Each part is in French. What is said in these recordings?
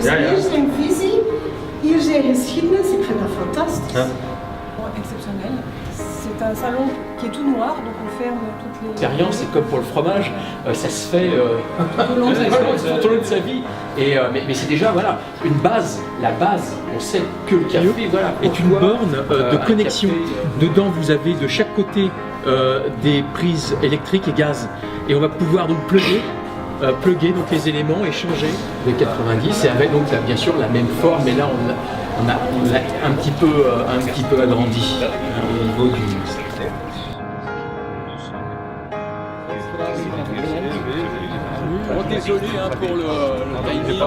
Dus hier zijn visie, hier zijn geschiedenis, ik vind dat fantastisch. Ja. Exceptionnel. C'est un salon qui est tout noir, donc on ferme toutes les... L'expérience, c'est comme pour le fromage, ça se fait Tout au long de sa vie. tout au long de sa vie. Et, mais c'est déjà voilà, une base, la base. On sait que le café voilà, est une borne de un connexion. café, Dedans, vous avez de chaque côté des prises électriques et gaz. Et on va pouvoir donc plugger donc les éléments et changer. de 90 et avec donc là, bien sûr la même forme, mais là on a un petit peu agrandi au niveau du... Bon, désolé hein, pour le timing.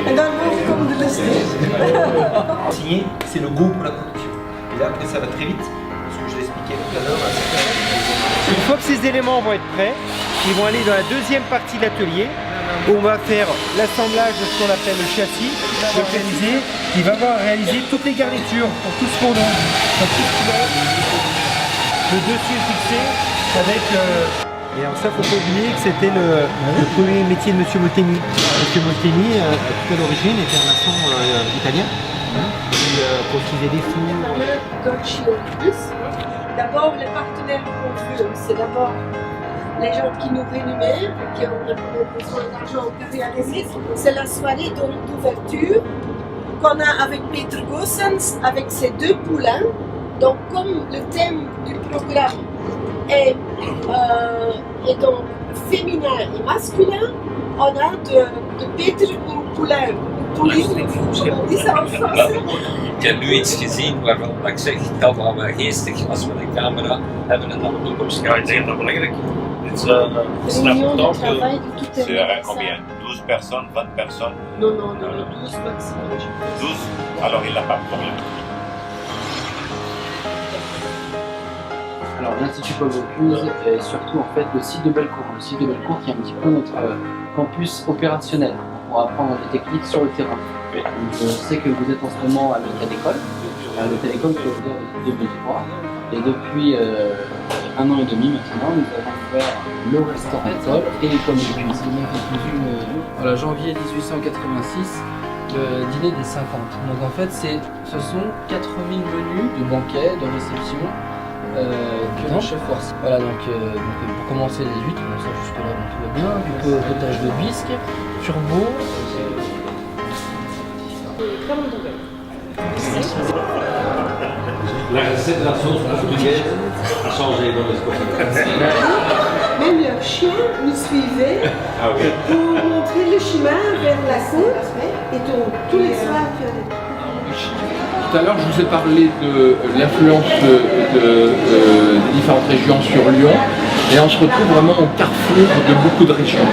En dan komt de lust. Signer, c'est le go pour la production. Et là, après, ça va très vite, parce que je l'expliquais tout à l'heure. Une fois que ces éléments vont être prêts, ils vont aller dans la deuxième partie de l'atelier, où on va faire l'assemblage de ce qu'on appelle le châssis, localisé, qui va avoir réalisé toutes les garnitures pour tout ce fondant. Donc, tout ce qui va... Le dessus est fixé avec... Et alors ça, faut pas oublier que c'était le premier métier de M. Molteni. M. Molteni, tout à l'origine, était un maçon italien, qui construisait des fours. D'abord, les partenaires qu'on veut, c'est d'abord les gens qui nous rémunèrent, qui ont besoin d'argent pour réaliser. C'est la soirée d'ouverture qu'on a avec Peter Goossens, avec ses deux poulains. Donc, comme le thème du programme est donc féminin et masculin, on a de Peter een poulain. Comment on dit ça en français? Ik heb nu iets gezien waarvan ik zeg, het kan wel geestig als we een camera hebben en dan ook op scherm. Ja, ik denk dat dat belangrijk is. C'est important que c'est combien 12 personnes, 20 personnes? Non, 12 maximum. 12? Alors il n'a pas de problème. Alors l'Institut Paul Bocuse et surtout en fait le site de Bellecour. Le site de Bellecour qui est un petit peu notre campus opérationnel pour apprendre des techniques sur le terrain. Donc, je sais que vous êtes en ce moment à l'hôtel d'école. L'hôtel d'école qui est ouvert depuis 2003. Et depuis 1 an et demi maintenant, nous avons ouvert le restaurant Sol et l'école de cuisine. Voilà, janvier 1886, le dîner des 50. Donc en fait, ce sont 4000 menus de banquet, de réception. Que le chef voici. Voilà, donc pour commencer les huîtres, bon, ça jusque là tout va bien, du coup potage de bisque, turbo. La recette de la sauce portugaise a changé dans l'espace. Même leurs chiens nous suivaient pour montrer le chemin vers la côte. Et donc, tous les soirs, tu as des... Tout à l'heure, je vous ai parlé de l'influence des différentes régions sur Lyon. Et on se retrouve vraiment au carrefour de beaucoup de régions.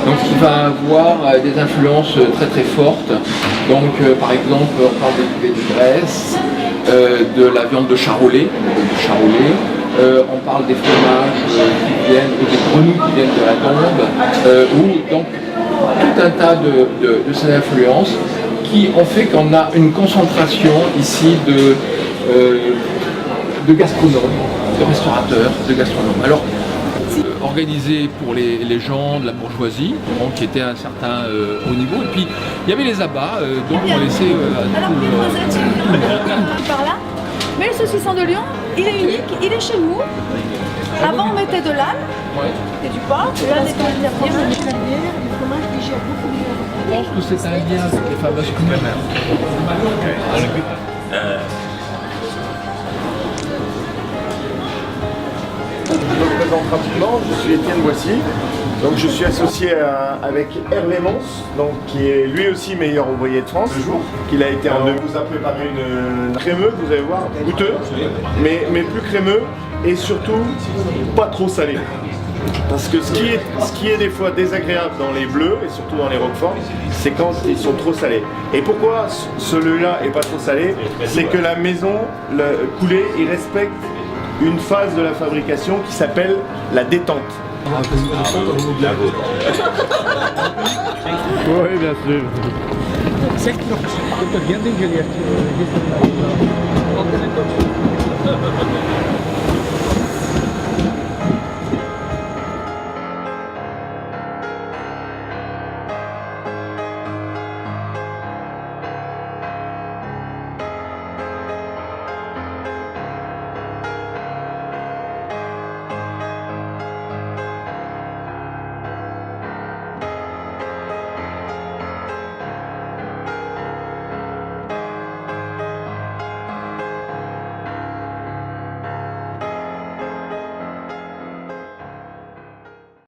Donc il va avoir des influences très très fortes. Donc par exemple, on parle des cuvées de Grèce, de la viande de charolais, on parle des fromages qui viennent, ou des grenouilles qui viennent de la Tombe, ou donc tout un tas de ces influences qui ont fait qu'on a une concentration ici de gastronomes, de restaurateurs, de gastronomes. Alors, organisé pour les gens de la bourgeoisie, donc, qui étaient à un certain haut niveau, et puis il y avait les abats, donc on laissait Alors, tout le... par là, mais le saucisson de Lyon, il est unique, il est chez nous. Avant, on mettait de l'âne et du porc, là, des pommes de terre. Le fromage digère beaucoup mieux. Je pense que c'est un lien avec les fameuses couleurs. Je me présente rapidement, je suis Étienne Boissy, donc je suis associé avec Hervé Mons, donc, qui est lui aussi meilleur ouvrier de France, qu'il a été en deux. Vous a préparé une crémeuse, vous allez voir, goûteux, mais plus crémeux et surtout pas trop salé. Parce que ce qui est des fois désagréable dans les bleus et surtout dans les roqueforts, c'est quand ils sont trop salés. Et pourquoi celui-là est pas trop salé? C'est que la maison, le coulé, il respecte une phase de la fabrication qui s'appelle la détente. Oui, bien sûr. Certo, bien d'ingegner.